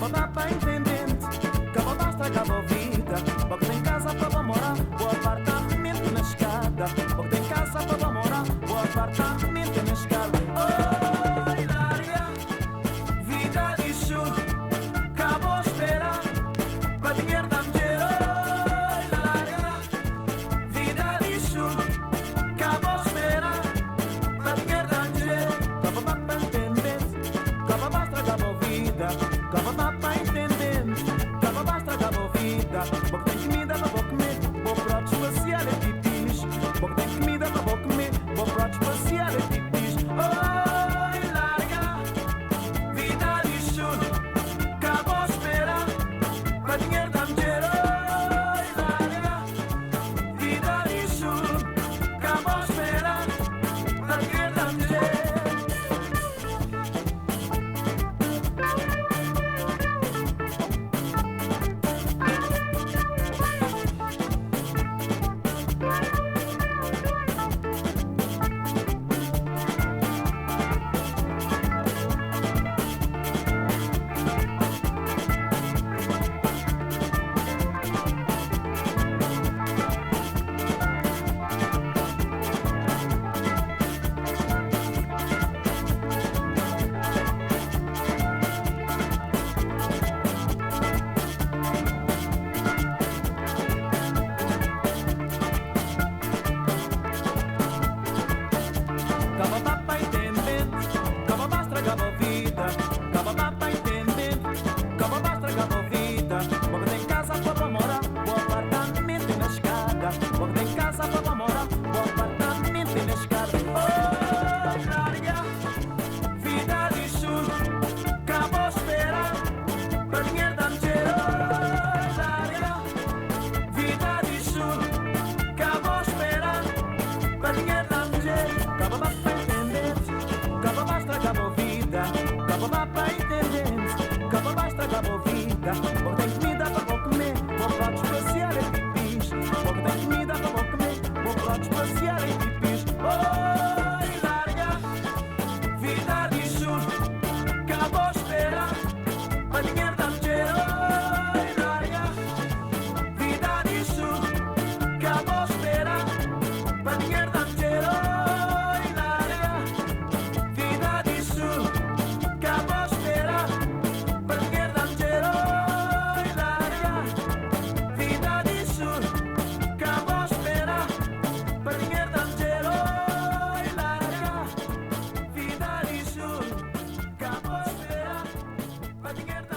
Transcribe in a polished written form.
dá para entendente, cava basta, cava vida. Porque tem casa para morar, o apartamento na escada. Porque tem casa para morar, o apartamento na escada. Oh, Hilária, vida de chuva, acabou esperar para dinheiro da mulher. Oh, Hilária, vida de chuva, acabou esperar para dinheiro da mulher. Cava dá para entendente, cava basta, cava vida. Cava dá para entendente, cava basta, cava vida. Porque tem comida para vou comer, vou prato espacial é pipis. Porque tem comida para vou comer, vou prato espacial é pipis. Oh, Hilária, vida de chulo, acabou esperar para dinheiro da mulher. Oh, Hilária, vida de chulo, acabou esperar para dinheiro da mulher. Cava dá para entender, cava basta, cava vida. Cava dá para entender, cava basta, cava vida. Porque tem casa para morar, o apartamento na escada. Porque tem casa para morar, o apartamento na escada. Oh, Hilária, vida de chulo, acabou esperar para dinheiro da mulher. Oh, Hilária, vida de chulo, acabou esperar para dinheiro da mulher. Cava dá para entender, cava basta, cava vida. Cava dá para entender, cava basta, cava vida. Porque tem comida para vou comer, vou prato espacial é pipis. Porque tem comida para vou comer, vou prato espacial é pipis. Oh, Hilária, vida de chulo, acabou esperar para dinheiro da mulher. Oh, Hilária, vida de chulo, acabou esperar para dinheiro da mulher. Oh, Hilária, vida de chulo, acabou esperar para dinheiro da mulher. Oh, Hilária, vida de chulo, acabou esperar para dinheiro da mulher. Oh, Hilária, vida de chulo, acabou esperar para dinheiro da